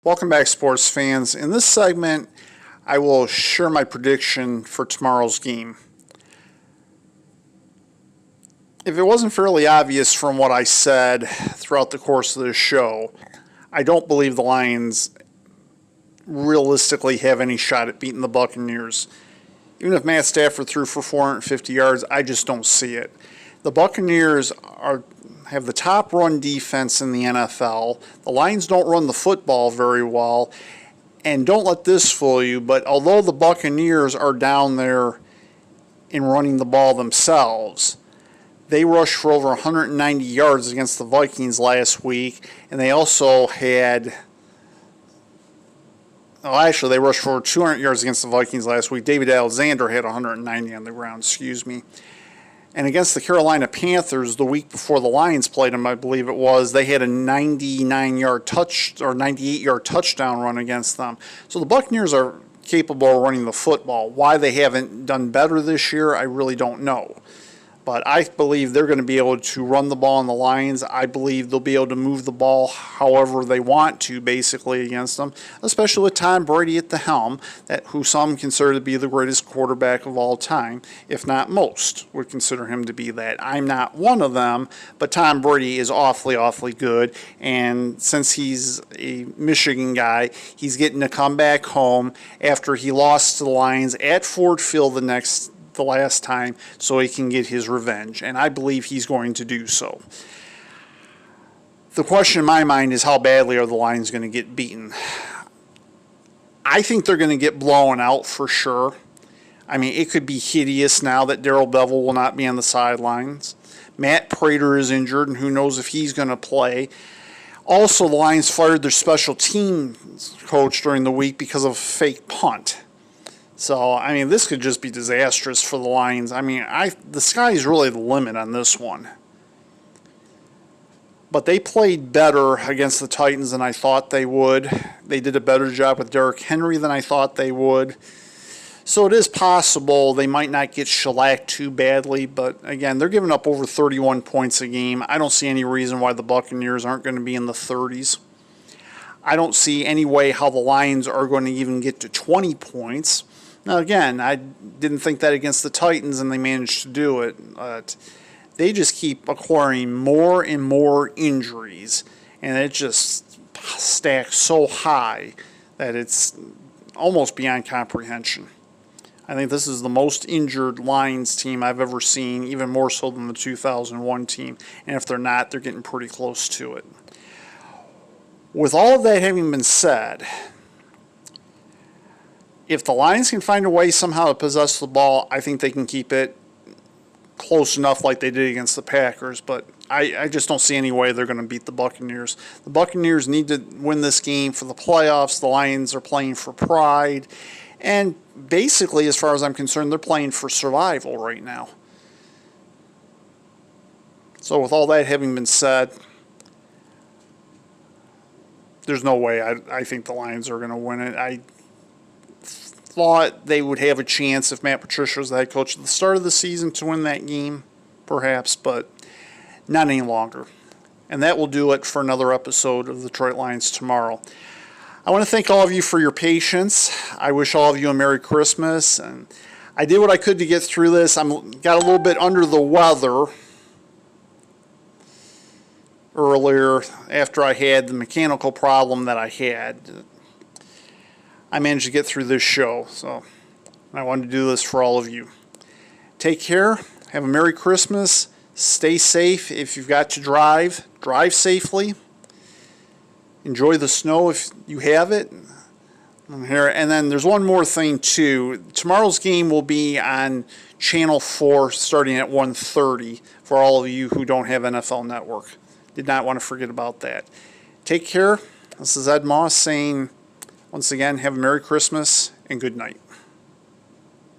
Welcome back, sports fans. In this segment, I will share my prediction for tomorrow's game. If it wasn't fairly obvious from what I said throughout the course of this show, I don't believe the Lions realistically have any shot at beating the Buccaneers. Even if Matt Stafford threw for 450 yards, I just don't see it. The Buccaneers have the top run defense in the NFL. The Lions don't run the football very well. And don't let this fool you, but although the Buccaneers are down there in running the ball themselves, they rushed for over 190 yards against the Vikings last week, and they also had... Well, actually, they rushed for 200 yards against the Vikings last week. David Alexander had 190 on the ground, And against the Carolina Panthers, the week before the Lions played them, I believe it was, they had a 98-yard touchdown run against them. So the Buccaneers are capable of running the football. Why they haven't done better this year, I really don't know. But I believe they're going to be able to run the ball on the Lions. I believe they'll be able to move the ball however they want to, basically, against them, especially with Tom Brady at the helm, who some consider to be the greatest quarterback of all time, if not most would consider him to be that. I'm not one of them, but Tom Brady is awfully, awfully good. And since he's a Michigan guy, he's getting to come back home after he lost to the Lions at Ford Field the last time, so he can get his revenge, and I believe he's going to do so. The question in my mind is, how badly are the Lions going to get beaten? I think they're going to get blown out for sure. I mean, it could be hideous now that Darrell Bevell will not be on the sidelines. Matt Prater is injured, and who knows if he's going to play. Also, the Lions fired their special teams coach during the week because of a fake punt. So, I mean, this could just be disastrous for the Lions. I mean, the sky's really the limit on this one. But they played better against the Titans than I thought they would. They did a better job with Derrick Henry than I thought they would. So it is possible they might not get shellacked too badly. But, again, they're giving up over 31 points a game. I don't see any reason why the Buccaneers aren't going to be in the 30s. I don't see any way how the Lions are going to even get to 20 points. Now, again, I didn't think that against the Titans, and they managed to do it. But they just keep acquiring more and more injuries, and it just stacks so high that it's almost beyond comprehension. I think this is the most injured Lions team I've ever seen, even more so than the 2001 team. And if they're not, they're getting pretty close to it. With all of that having been said, if the Lions can find a way somehow to possess the ball, I think they can keep it close enough like they did against the Packers. But I just don't see any way they're going to beat the Buccaneers. The Buccaneers need to win this game for the playoffs. The Lions are playing for pride. And basically, as far as I'm concerned, they're playing for survival right now. So with all that having been said, there's no way I think the Lions are going to win it. I thought they would have a chance if Matt Patricia was the head coach at the start of the season to win that game, perhaps, but not any longer. And that will do it for another episode of the Detroit Lions Tomorrow. I want to thank all of you for your patience. I wish all of you a Merry Christmas. And I did what I could to get through this. I got a little bit under the weather earlier after I had the mechanical problem that I had. I managed to get through this show, so I wanted to do this for all of you. Take care. Have a Merry Christmas. Stay safe. If you've got to drive, drive safely. Enjoy the snow if you have it. And then there's one more thing, too. Tomorrow's game will be on Channel 4 starting at 1:30 for all of you who don't have NFL Network. Did not want to forget about that. Take care. This is Ed Moss saying, once again, have a Merry Christmas and good night.